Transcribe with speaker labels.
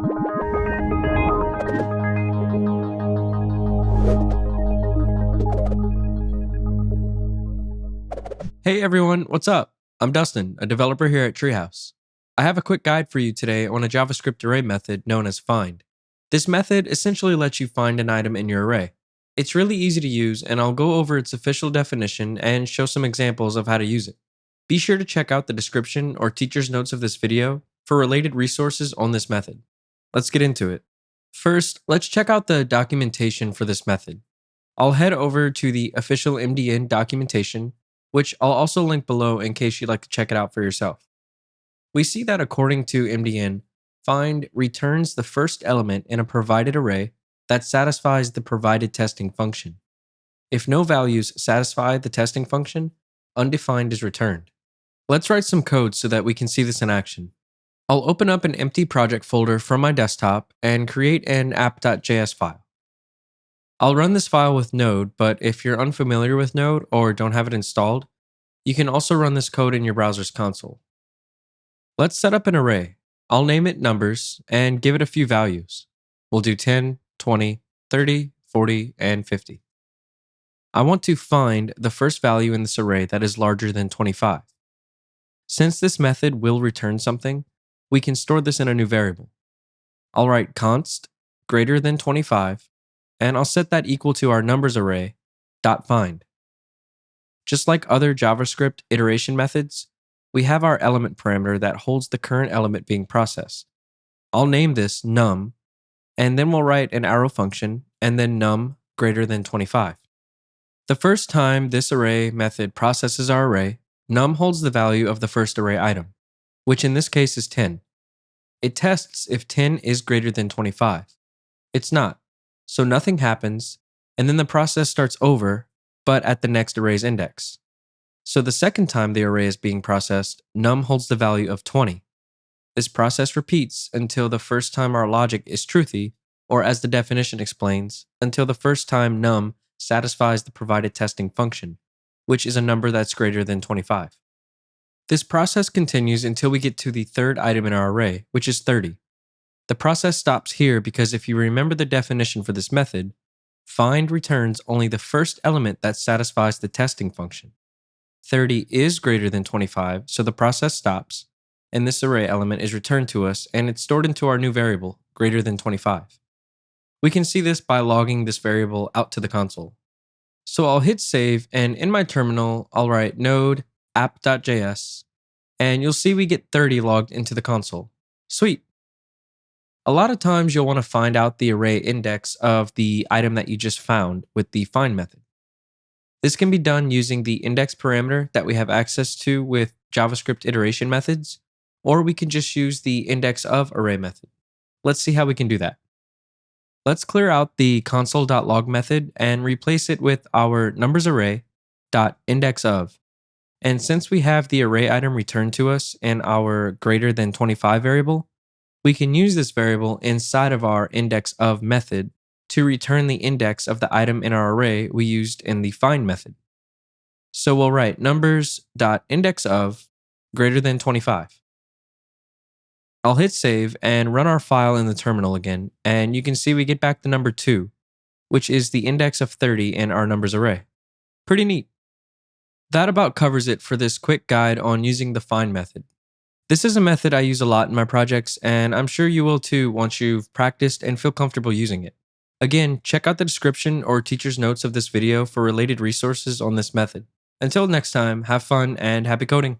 Speaker 1: Hey everyone, what's up? I'm Dustin, a developer here at Treehouse. I have a quick guide for you today on a JavaScript array method known as find. This method essentially lets you find an item in your array. It's really easy to use, and I'll go over its official definition and show some examples of how to use it. Be sure to check out the description or teacher's notes of this video for related resources on this method. Let's get into it. First, let's check out the documentation for this method. I'll head over to the official MDN documentation, which I'll also link below in case you'd like to check it out for yourself. We see that according to MDN, find returns the first element in a provided array that satisfies the provided testing function. If no values satisfy the testing function, undefined is returned. Let's write some code so that we can see this in action. I'll open up an empty project folder from my desktop and create an app.js file. I'll run this file with Node, but if you're unfamiliar with Node or don't have it installed, you can also run this code in your browser's console. Let's set up an array. I'll name it numbers and give it a few values. We'll do 10, 20, 30, 40, and 50. I want to find the first value in this array that is larger than 25. Since this method will return something, we can store this in a new variable. I'll write const greater than 25, and I'll set that equal to our numbers array .find. Just like other JavaScript iteration methods, we have our element parameter that holds the current element being processed. I'll name this num, and then we'll write an arrow function, and then num greater than 25. The first time this array method processes our array, num holds the value of the first array item, which in this case is 10. It tests if 10 is greater than 25. It's not. So nothing happens, and then the process starts over, but at the next array's index. So the second time the array is being processed, num holds the value of 20. This process repeats until the first time our logic is truthy, or as the definition explains, until the first time num satisfies the provided testing function, which is a number that's greater than 25. This process continues until we get to the third item in our array, which is 30. The process stops here because if you remember the definition for this method, find returns only the first element that satisfies the testing function. 30 is greater than 25, so the process stops, and this array element is returned to us, and it's stored into our new variable, greater than 25. We can see this by logging this variable out to the console. So I'll hit save, and in my terminal, I'll write node app.js, and you'll see we get 30 logged into the console. Sweet. A lot of times you'll want to find out the array index of the item that you just found with the find method. This can be done using the index parameter that we have access to with JavaScript iteration methods, or we can just use the indexOf array method. Let's see how we can do that. Let's clear out the console.log method and replace it with our numbers array.indexOf. And since we have the array item returned to us in our greater than 25 variable, we can use this variable inside of our indexOf method to return the index of the item in our array we used in the find method. So we'll write numbers.indexOf greater than 25. I'll hit save and run our file in the terminal again, and you can see we get back the number 2, which is the index of 30 in our numbers array. Pretty neat. That about covers it for this quick guide on using the find method. This is a method I use a lot in my projects, and I'm sure you will too once you've practiced and feel comfortable using it. Again, check out the description or teacher's notes of this video for related resources on this method. Until next time, have fun and happy coding!